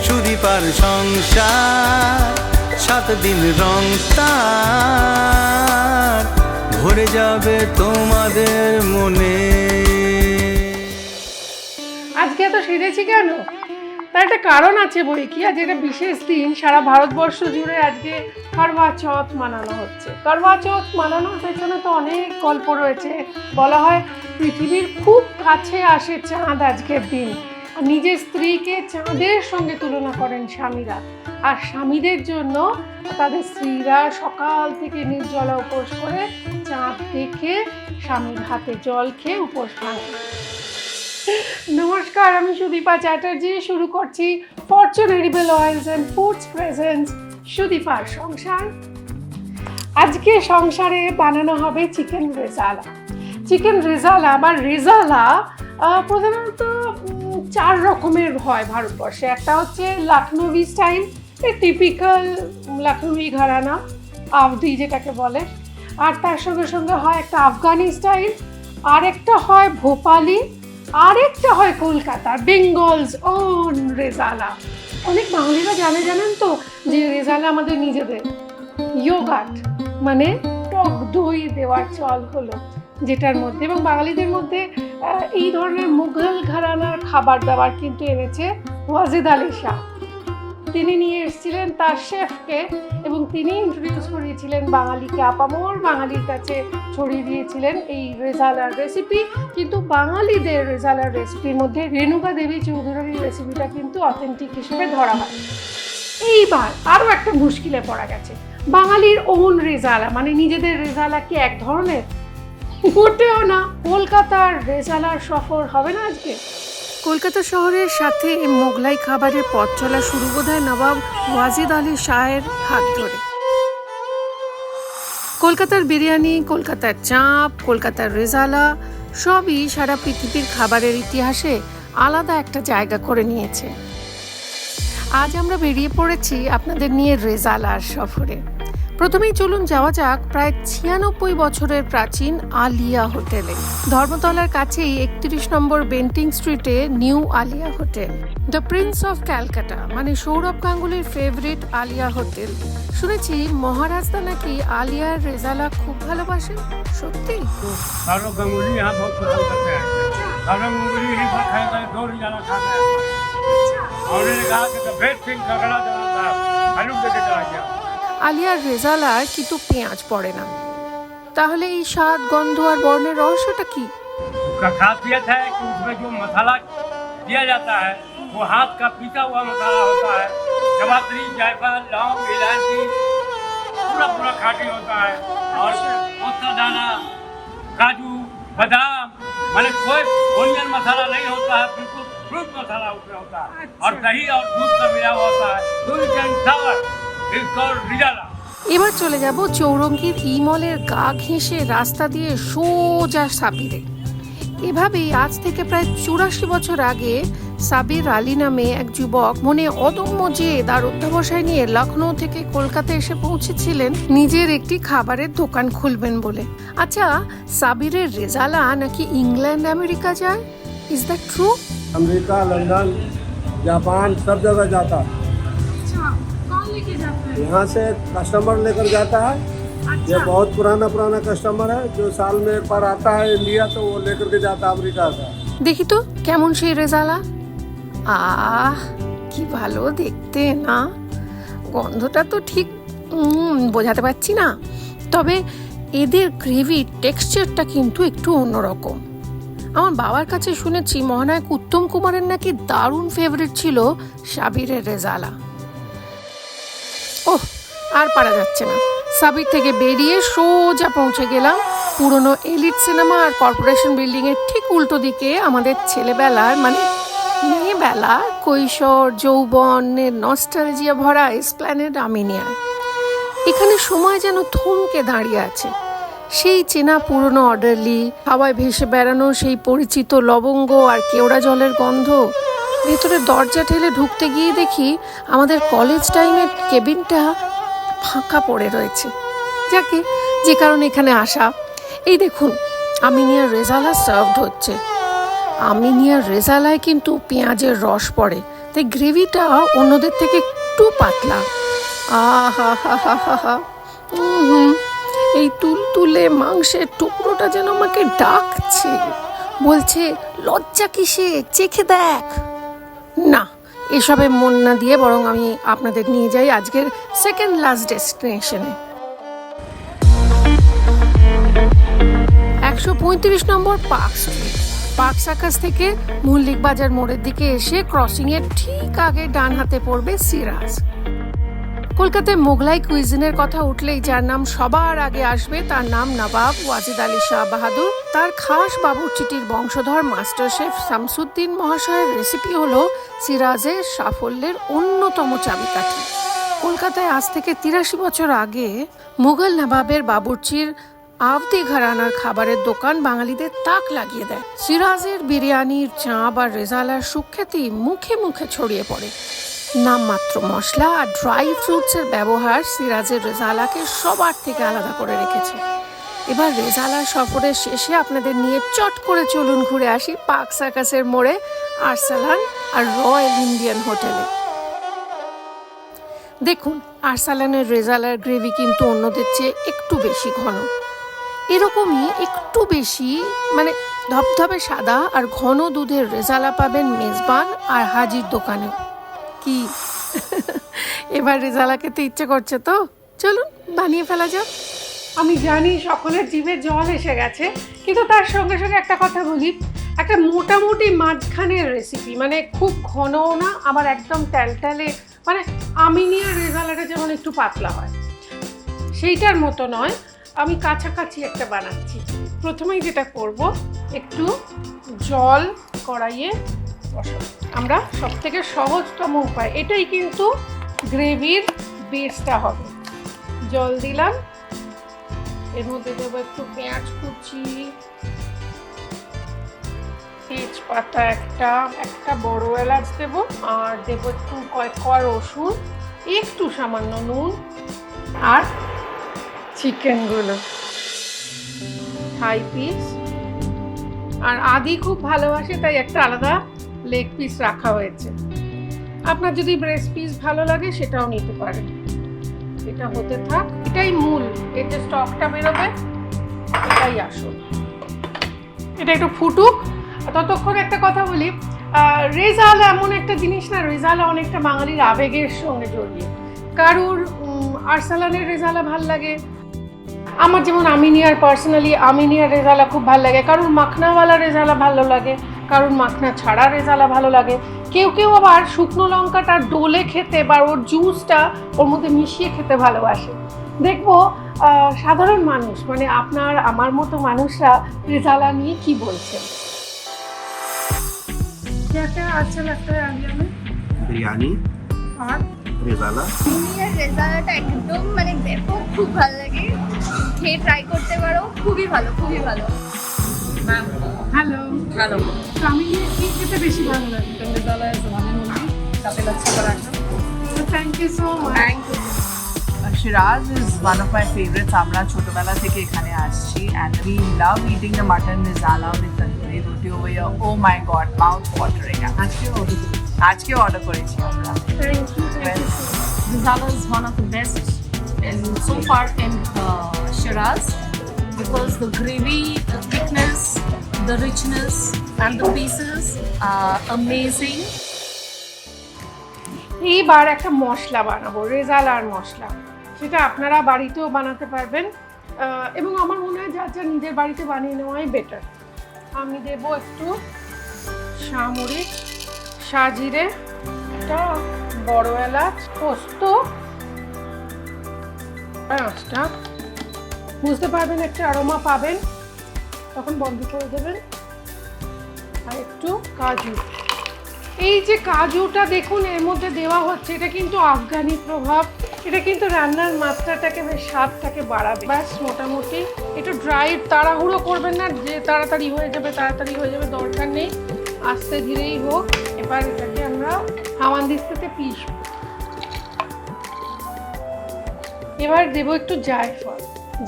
সুদীপার সংসার 7 দিন রং তার ভরে যাবে তোমাদের মনে। আজকে এত সেজেছি কেন? তার একটা কারণ আছে বই কি। আজ এটা বিশেষ দিন, সারা ভারতবর্ষ জুড়ে আজকে করওয়া চৌথ মানানো হচ্ছে। করওয়া চৌথ মানানোর পেছনে তো অনেক গল্প রয়েছে। বলা হয় পৃথিবীর খুব কাছে আসে চাঁদ আজকের দিন। নিজের স্ত্রীকে চাঁদের সঙ্গে তুলনা করেন স্বামীরা, আর স্বামীদের জন্য তাদের স্ত্রীরা সকাল থেকে নির্জলা উপোস করে চাঁদ দেখে স্বামীর হাতে জল খেয়ে উপোস ভাঙে। নমস্কার, আমি সুদীপা চ্যাটার্জি। শুরু করছি Fortune edible oils and foods presents সুদীপার সংসার। আজকে সংসারে বানানো হবে চিকেন রেজালা। চিকেন রেজালা বা রেজালা প্রধানত 4 রকমের হয় ভারতবর্ষে। একটা হচ্ছে লখনৌই স্টাইল, টিপিক্যাল লখনৌই ঘরানা, আওধি যেটাকে বলে। আর তার সঙ্গে সঙ্গে হয় একটা আফগানি স্টাইল, আরেকটা হয় ভোপালি, আরেকটা হয় কলকাতার বেঙ্গলস ওন রেজালা। অনেক বাঙালিরা জানেন তো যে রেজালা আমাদের নিজেদের ইয়োগার্ট মানে টক দই দেওয়ার চল হলো যেটার মধ্যে, এবং বাঙালিদের মধ্যে এই ধরনের মুঘল ঘরানার খাবার দাবার কিন্তু এনেছে ওয়াজিদ আলী শাহ। তিনি নিয়ে এসেছিলেন তার শেফকে এবং তিনি ইন্ট্রোডিউস করিয়েছিলেন বাঙালিকে, আপামর বাঙালির কাছে ছড়িয়ে দিয়েছিলেন এই রেজালার রেসিপি। কিন্তু বাঙালিদের রেজালার রেসিপির মধ্যে রেণুকা দেবী চৌধুরীর রেসিপিটা কিন্তু অথেন্টিক হিসেবে ধরা হয়। এইবার আরও একটা মুশকিলে পড়া গেছে। বাঙালির ওন রেজালা মানে নিজেদের রেজালা কি এক ধরনের? মোটেও না। কলকাতার রেজালার সফর হবে না আজকে। কলকাতা শহরের সাথে মোগলাই খাবারের পথ চলা শুরু বোধহয় নবাব ওয়াজিদ আলী শাহের হাত ধরে। কলকাতার বিরিয়ানি, কলকাতার চাপ, কলকাতার রেজালা সবই সারা পৃথিবীর খাবারের ইতিহাসে আলাদা একটা জায়গা করে নিয়েছে। আজ আমরা বেরিয়ে পড়েছি আপনাদের নিয়ে রেজালার সফরে। প্রথমেই চলুন যাওয়া যাক প্রায় 96 বছরের প্রাচীন আলিয়া হোটেলে। ধর্মতলার কাছেই 31 নম্বর বেন্টিং স্ট্রিটে new Aliah hotel. The prince of Calcutta মানে সৌরভ গাঙ্গুলির ফেভারিট আলিয়া হোটেল। শুনেছি মহারাজদা নাকি আলিয়ার রেজালা খুব ভালোবাসেন। সত্যি? सौरभ गांगुली यहाँ बहुत पसंद करते हैं। सौरभ गांगुली यहीं पर खाए गए 2 रिजाला खाते हैं। और उन्होंने कहा कि द बेस्ट थिंग झगड़ा देना था आलू लेके चला गया। আলিয়ার রেজালার কিন্তু পেঁয়াজ পড়ে না। তাহলে এই স্বাদ, গন্ধ আর বর্ণের রহস্যটা কি? उसका खासियत है कि उसमें जो मसाला दिया जाता है वो हाथ का पीसा हुआ मसाला होता है। जवात्री, जायफल, लौंग, इलायची पूरा खाटी होता है। और पोस्ता दाना, काजू, बादाम माने कोई ओनियन मसाला नहीं होता है, बिल्कुल फ्रूट मसाला उसमें होता है। और दही और दूध का मिला हुआ होता है। दूध एंड सावर इज कॉल्ड रिजाला। এবার চলে যাব চৌরঙ্গীর ইমলের গা ঘেঁষে রাস্তা দিয়ে সোজা সাবিরে। এভাবেই আজ থেকে প্রায় 84 বছর আগে সাবির আলী নামে এক যুবক মনে অদম্য জেদ আর অধ্যাবসায় নিয়ে লখনৌ থেকে কলকাতা এসে পৌঁছেছিলেন নিজের একটি খাবারের দোকান খুলবেন বলে। আচ্ছা, সাবিরের রেজালা নাকি ইংল্যান্ড আমেরিকা যায়? Is that true? America, London, Japan सब जगह जाता है। अच्छा, कौन लेके जाता है? यहाँ से कस्टमर लेकर जाता है। ये बहुत पुराना कस्टमर है जो साल में एक बार आता है इंडिया, तो वो लेकर के जाता है अमेरिका का। দেখি তো কেমন সেই রেজালা। আহ, কি ভালো দেখতে না। গন্ধটা তো ঠিক বোঝাতে পারছি না, তবে এদের গ্রেভির টেক্সচারটা কিন্তু একটু অন্যরকম। আমার বাবার কাছে শুনেছি মহানায়ক উত্তম কুমারের নাকি দারুণ ফেভারিট ছিল সাবিরের রেজালা। ওহ, আর পারা যাচ্ছে না। সাবির থেকে বেরিয়ে সোজা পৌঁছে গেলাম পুরনো এলিট সিনেমা আর কর্পোরেশন বিল্ডিং এর ঠিক উল্টো দিকে আমাদের ছেলেবেলার মানে মেয়েবেলা, কৈশোর, যৌবনের নস্টালজিয়া ভরা এসপ্ল্যানেড আমিনিয়ায়। এখানে সময় যেন থমকে দাঁড়িয়ে আছে। সেই চেনা পুরনো অর্ডারলি, হাওয়ায় ভেসে বেড়ানো সেই পরিচিত লবঙ্গ আর কেওড়া জলের গন্ধ। ভেতরে দরজা ঠেলে ঢুকতে গিয়ে দেখি আমাদের কলেজ টাইমের কেবিনটা ফাঁকা পড়ে রয়েছে। যাকে যে কারণে এখানে আসা। এই দেখুন, আমিনিয়ার রেজালা সার্ভড হচ্ছে। আমিনিয়ার রেজালায় কিন্তু পেঁয়াজের রস পড়ে, তাই গ্রেভিটা অন্যদের থেকে একটু পাতলা। আহা হা হা হা হা, এই তুলতুলে মাংসের টুকরোটা যেন আমাকে ডাকছে, বলছে লজ্জা কিসে, চেখে দেখ। না, এসবে মন না দিয়ে বরং আমি আপনাদের নিয়ে যাই আজকের সেকেন্ড লাস্ট ডেস্টিনেশনে। 135 নম্বর পার্ক স্ট্রিট। পার্ক সার্কাস থেকে মল্লিক বাজার মোড়ের দিকে এসে ক্রসিং এর ঠিক আগে ডান হাতে পড়বে সিরাজ। কলকাতায় মোগলাই কুইজিনের কথা উঠলেই যার নাম সবার আগে আসবে তার নাম নবাব ওয়াজিদ আলী শাহ বাহাদুর। তার খাস বাবুর্চিটির বংশধর মাস্টার শেফ শামসুদ্দিন মহাশয়ের রেসিপি হলো সিরাজের সাফল্যের অন্যতম চাবিকাঠি। কলকাতায় আজ থেকে 83 বছর আগে মুঘল নবাবের বাবুর্চির আওতি ঘরানার খাবারের দোকান বাঙালিদের তাক লাগিয়ে দেয়। সিরাজের বিরিয়ানির, চাপ আর রেজালার সুখ্যাতি মুখে মুখে ছড়িয়ে পড়ে। নামমাত্র মশলা আর ড্রাই ফ্রুটসের ব্যবহার সিরাজের রেজালাকে সবার থেকে আলাদা করে রেখেছে। এবার রেজালার সফরের শেষে আপনাদের নিয়ে চট করে চলুন ঘুরে আসি পার্ক সার্কাসের মোড়ে আরসালান আর রয়্যাল ইন্ডিয়ান হোটেলে। দেখুন, আরসালানের রেজালার গ্রেভি কিন্তু অন্যদের চেয়ে একটু বেশি ঘন। এরকমই একটু বেশি মানে ধবধবে সাদা আর ঘন দুধের রেজালা পাবেন মেজবান আর হাজির দোকানে। কি এবার রেজালা খেতে ইচ্ছে করছে তো? চলুন বানিয়ে ফেলা যাক। আমি জানি সকলের জিভে জল এসে গেছে, কিন্তু তার সঙ্গে সঙ্গে একটা কথা বলি, একটা মোটামুটি মাঝখানের রেসিপি, মানে খুব ঘনও না আবার একদম ট্যালট্যালে, মানে আমিনিয়া রেজালাটা যেমন একটু পাতলা হয় সেইটার মতো নয়, আমি কাছাকাছি একটা বানাচ্ছি। প্রথমেই যেটা করব, একটু জল কড়াইয়ে বসাবো। আমরা সব থেকে সহজতম উপায়, এটাই কিন্তু গ্রেভির বেসটা হবে। জল দিলাম, এর মধ্যে দেবো একটু পেঁয়াজ কুচি, তেজপাতা একটা বড় এলাচ দেবো, আর দেবো একটু কয়েক কোয়া রসুন, একটু সামান্য নুন, আর চিকেনগুলো থাই পিস। আর আদি খুব ভালোবাসে তাই একটা আলাদা লেগ পিস রাখা হয়েছে। আপনার যদি ব্রেস্ট পিস ভালো লাগে সেটাও নিতে পারেন। এটা হতে থাক, এটাই মূল, এর যে স্টকটা বেরোবে এটাই আসল। এটা একটু ফুটুক, ততক্ষণ একটা কথা বলি, রেজালা এমন একটা জিনিস না, রেজালা অনেকটা বাঙালির আবেগের সঙ্গে জড়িয়ে। কারুর আরসালানের রেজালা ভাল লাগে, আমার যেমন আমিনিয়ার পার্সোনালি আমিনিয়ার রেজালা খুব ভালো লাগে, কারুর মাখনাওয়ালা রেজালা ভালো লাগে, কারুর মাখনা ছাড়া রেজালা ভালো লাগে, কেউ কেউ আবার শুকনো লঙ্কাটা ডোলে খেতে বা ওর জুসটা ওর মধ্যে মিশিয়ে খেতে ভালোবাসে। দেখবো সাধারণ মানুষ মানে আপনার আমার মতো মানুষরা রেজালা নিয়ে কি বলছেন। আচ্ছা লাগতে বিরিয়ানি আর রেজালা, রেজালাটা একদম মানে ব্যাপক, খুব ভালো লাগে, খেয়ে ট্রাই করতে পারো, খুবই ভালো, খুবই ভালো। হ্যালো হ্যালো, আমি কি খেতে বেশি ভালো লাগে? Rezala thank you so much. Shiraz is one of my favorites. Amra chotobela theke ekhane aschi and we love eating the mutton rezala with tandoori roti over here. Oh my god, mouth watering. Ajke order korechi amra. Thank you. Rezala is one of the best and so far in Shiraz because the gravy, the thickness, the richness and the pieces are amazing. এইবার একটা মশলা বানাবো, রেজালার মশলা, সেটা আপনারা বাড়িতেও বানাতে পারবেন এবং আমার মনে হয় যার নিজের বাড়িতে বানিয়ে নেওয়াই বেটার। আমি দেব একটু শামরিচ, সাজিরে, একটা বড় এলাচ, পোস্ত, পাঁচটা, বুঝতে পারবেন একটা অ্যারোমা পাবেন, তখন বন্ধ করে দেবেন, আর একটু কাজু। এই যে কাজুটা দেখুন এর মধ্যে দেওয়া হচ্ছে, এটা কিন্তু আফগানি প্রভাব, এটা কিন্তু রান্নার মাত্রাটাকে বেশ স্বাদটাকে বাড়াবে। ব্যাস মোটামুটি একটু ড্রাই, তাড়াহুড়ো করবেন না যে তাড়াতাড়ি হয়ে যাবে দরকার নেই, আস্তে ধীরেই হোক। এবার এটাকে আমরা হামানদিস্তাতে পিষব। এবার দেবো একটু জায়ফল,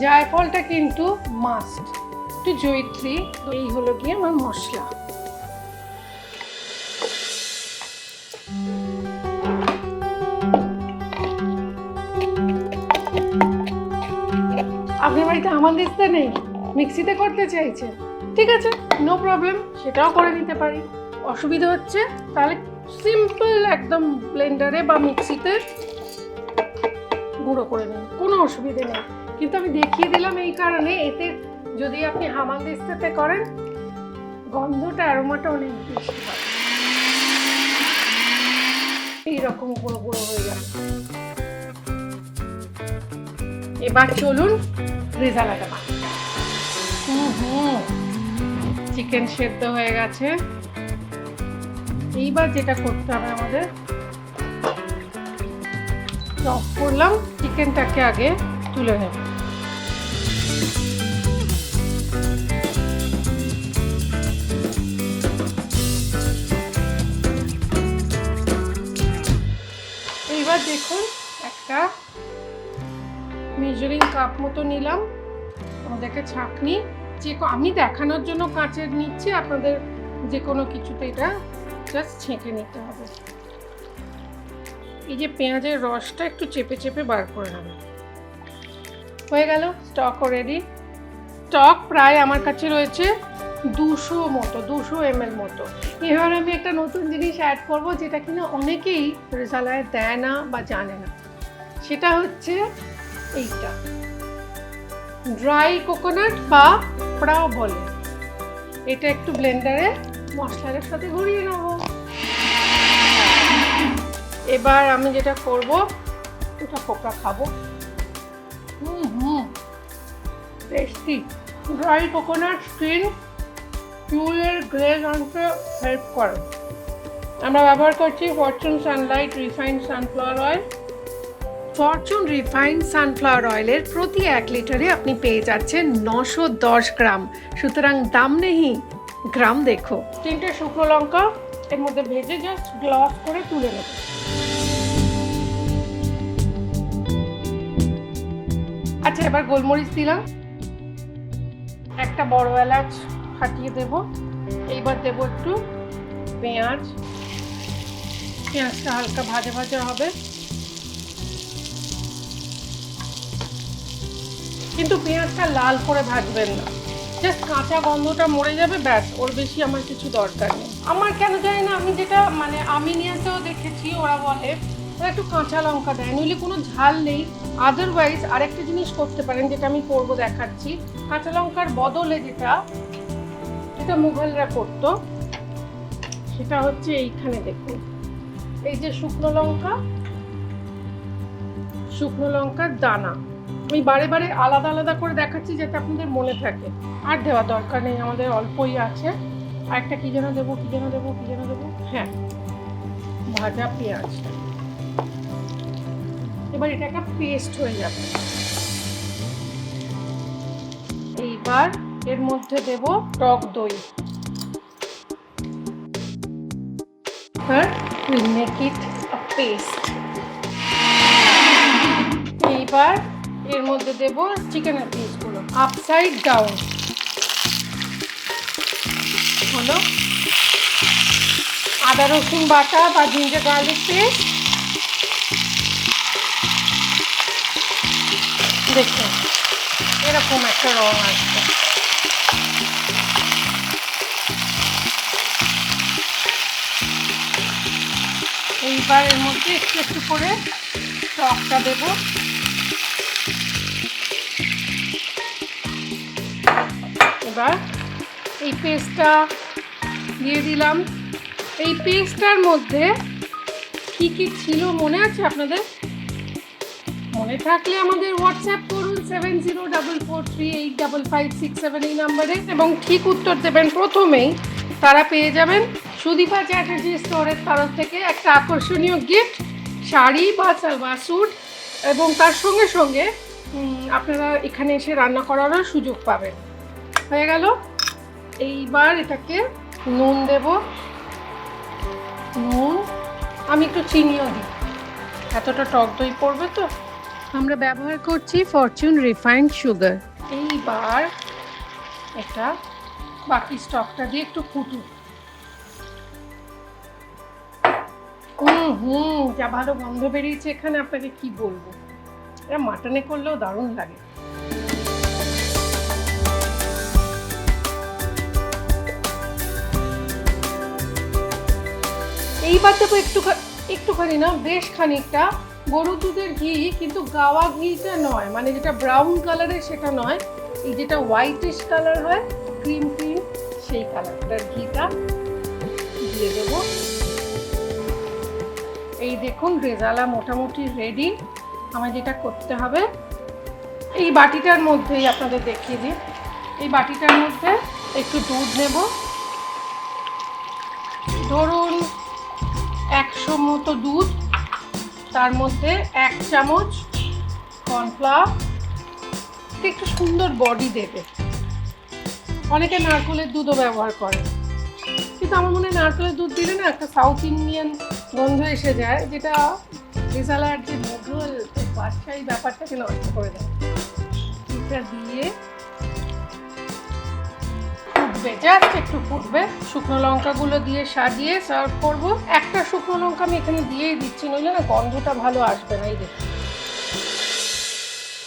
জায়ফলটা কিন্তু মাস্ট, একটু জয়িত্রী। এই হলো গিয়ে আমার মশলা। বাড়িতে হামানদিস্তা নেই, মিক্সিতে করতে চাইছে, ঠিক আছে, নো প্রবলেম, সেটাও করে নিতে পারি। অসুবিধা হচ্ছে তাহলে সিম্পল একদম ব্লেন্ডারে বা মিক্সিতে গুঁড়ো করে নিন, কোনো অসুবিধে নেই। কিন্তু আমি দেখিয়ে দিলাম এই কারণে, এতে যদি আপনি হামানদিস্তাতে করেন গন্ধটা অ্যারোমাটা অনেক বেশি হয়। এইরকম গুঁড়ো গুঁড়ো হয়ে যাবে। এবার চলুন রেজালাটা বানাই। চিকেন সেদ্ধ হয়ে গেছে। এইবার যেটা করতে হবে আমাদের, অফ করলাম, চিকেনটাকে আগে তুলে নেব। এইবার দেখুন একটা মেজারিং কাপ মতো নিলাম, আমাদেরকে ছাঁকনি, যে আমি দেখানোর জন্য কাঁচের নিচ্ছি, আপনাদের যে কোনো কিছুতে এটা জাস্ট ছেঁকে নিতে হবে। এই যে পেঁয়াজের রসটা একটু চেপে চেপে বার করে নেবে। হয়ে গেল, স্টকও রেডি। স্টক প্রায় আমার কাছে রয়েছে 200 ml মতো। এবার আমি একটা নতুন জিনিস অ্যাড করব, যেটা কিনা অনেকেই রেজালায় দেয় না বা জানে না, সেটা হচ্ছে এইটা ড্রাই কোকোনাট বা পোড়াও বলে। এটা একটু ব্লেন্ডারে মশলার সাথে ঘুরিয়ে নেব। এবার আমি যেটা করব, ওটা কোকড়া খাবো। টেস্টি ড্রাই কোকোনাট স্কিন চুলের গ্লেজ আনতে হেল্প করে। আমরা ব্যবহার করছি Fortune Sunlight refined sunflower oil. Fortune refined sunflower অয়েলের প্রতি 1 লিটারে আপনি পেয়ে যাচ্ছেন 910 গ্রাম, সুতরাং দাম নেই গ্রাম দেখো। 3টে শুকনো লঙ্কা এর মধ্যে ভেজে জাস্ট গ্লস করে তুলে নেব। আচ্ছা, এবার গোলমরিচ দিলাম, একটা বড় এলাচ ফাটিয়ে দেব। এইবার দেব একটু পেঁয়াজ, পেঁয়াজটা হালকা ভাজা ভাজা হবে, কিন্তু পেঁয়াজটা লাল করে ভাজবেন না, জাস্ট কাঁচা গন্ধটা মরে যাবে, ব্যাস, ওর বেশি আমার কিছু দরকার নেই। আমার কেন জানি না, আমি যেটা মানে আমি নিয়েতেও দেখেছি, ওরা বলে ওরা একটু কাঁচা লঙ্কা দেয়, নইলে কোনো ঝাল নেই। আদারওয়াইজ আরেকটা জিনিস করতে পারেন, যেটা আমি করবো দেখাচ্ছি। কাঁচা লঙ্কার বদলে যেটা মুঘলরা করতো, সেটা হচ্ছে এইখানে দেখুন, এই যে শুকনো লঙ্কার দানা, আমি বারে বারে আলাদা আলাদা করে দেখাচ্ছি যাতে আপনাদের মনে থাকে। আর দেওয়ার দরকার নেই, আমাদের অল্পই আছে। আর একটা কি যেন দেবো, হ্যাঁ, ভাজা পেঁয়াজ। এবার এটা একটা পেস্ট হয়ে যাবে। এইবার এর মধ্যে দেব টক দই। We'll make it a paste. এইবার এর মধ্যে দেব চিকেনের পিসগুলো আপসাইড ডাউন। হলো আদা রসুন বাটা বা জিঞ্জার গার্লিক পেস্ট। দেখুন এরকম একটা রং আসবে। এইবার এর মধ্যে একটু একটু করে টকটা দেব। এবার এই পেস্টটা দিয়ে দিলাম। এই পেস্টটার মধ্যে কি কি ছিল মনে আছে আপনাদের? মনে থাকলে আমাদের হোয়াটসঅ্যাপ করুন 7044385567 এই নাম্বারে এবং ঠিক উত্তর দেবেন প্রথমেই, তারা পেয়ে যাবেন সুদীপা চ্যাটার্জি স্টোরের তরফ থেকে একটা আকর্ষণীয় গিফট, শাড়ি বা সালওয়ার স্যুট, এবং তার সঙ্গে সঙ্গে আপনারা এখানে এসে রান্না করারও সুযোগ পাবেন। হয়ে গেল। এইবার এটাকে নুন দেব, নুন, আমি একটু চিনিও দিই, এতটা টক দই পড়বে তো। আমরা ব্যবহার করছি ফরচুন রিফাইন্ড সুগার। এইবার এটা বাকি স্টকটা দিয়ে একটু ফুটুক। যা ভালো গন্ধ বেরিয়েছে এখানে, আপনাকে কি বলবো, এটা মাটনে করলেও দারুণ লাগে। এইবার দেবো একটুখানি না, বেশ খানিকটা গরুর দুধের ঘি, কিন্তু গাওয়া ঘিটা নয়, মানে যেটা ব্রাউন কালারের সেটা নয়, এই যেটা হোয়াইটিশ কালার হয়, ক্রিম সেই কালারটার ঘিটা দিয়ে দেবো। এই দেখুন রেজালা মোটামুটি রেডি। আমার যেটা করতে হবে, এই বাটিটার মধ্যেই আপনাদের দেখিয়ে দিই, এই বাটিটার মধ্যে একটু দুধ নেব, ধরুন 100 মতো দুধ, তার মধ্যে 1 চামচ কর্নফ্লাওয়ার, একটু সুন্দর বডি দেবে। অনেকে নারকেলের দুধও ব্যবহার করে, কিন্তু আমার মনে হয় নারকেলের দুধ দিলে না একটা সাউথ ইন্ডিয়ান গন্ধ এসে যায়, যেটা রেজালার যে মুঘল বাদশাহী ব্যাপারটাকে নষ্ট করে দেয়। এটা দিয়ে ফুটবে, জাস্ট একটু ফুটবে, শুকনো লঙ্কাগুলো দিয়ে সাজিয়ে সার্ভ করব। একটা শুকনো লঙ্কা আমি এখানে দিয়েই দিচ্ছি, নইলে না গন্ধটা ভালো আসবে না। এই দেখুন,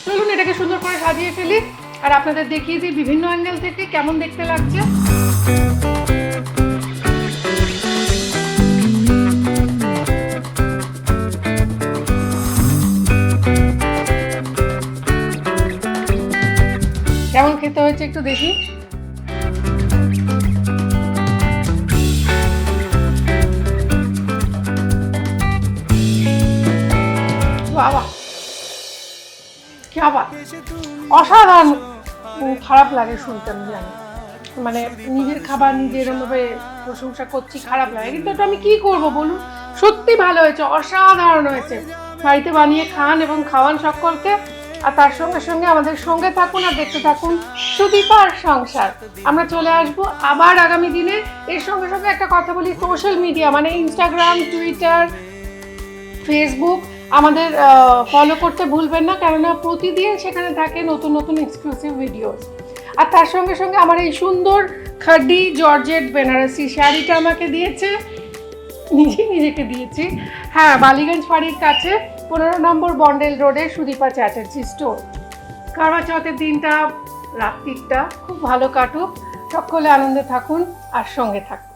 চলুন এটাকে সুন্দর করে সাজিয়ে ফেলি আর আপনাদের দেখিয়ে দিই বিভিন্ন অ্যাঙ্গেল থেকে কেমন দেখতে লাগছে। কেমন খেতে হয়েছে একটু দেখি। বাবা কি আবার অসাধারণ। খারাপ লাগে শুনতে, আমি জানি, মানে নিজের খাবার নিজে এরকমভাবে প্রশংসা করছি, খারাপ লাগে, কিন্তু এটা আমি কি করব বলুন। সত্যি ভালো হয়েছে, অসাধারণ হয়েছে। বাড়িতে বানিয়ে খান এবং খাওয়ান সকলকে, আর তার সঙ্গে সঙ্গে আমাদের সঙ্গে থাকুন আর দেখতে থাকুন সুদীপার সংসার। আমরা চলে আসব আবার আগামী দিনে। এর সঙ্গে সঙ্গে একটা কথা বলি, সোশ্যাল মিডিয়া মানে ইনস্টাগ্রাম, টুইটার, ফেসবুক আমাদের ফলো করতে ভুলবেন না, কেননা প্রতিদিন সেখানে থাকে নতুন নতুন এক্সক্লুসিভ ভিডিওস। আর তার সঙ্গে সঙ্গে আমার এই সুন্দর খাডি জর্জেট বেনারসি শাড়িটা আমাকে দিয়েছে, নিজেকে দিয়েছি, হ্যাঁ, বালিগঞ্জ ফাঁড়ির কাছে 15 নম্বর বন্ডেল রোডে সুদীপা চ্যাটার্জি স্টোর। কারওয়া চৌথের দিনটা, রাত্রিটা খুব ভালো কাটুক, সকলে আনন্দে থাকুন আর সঙ্গে থাকুন।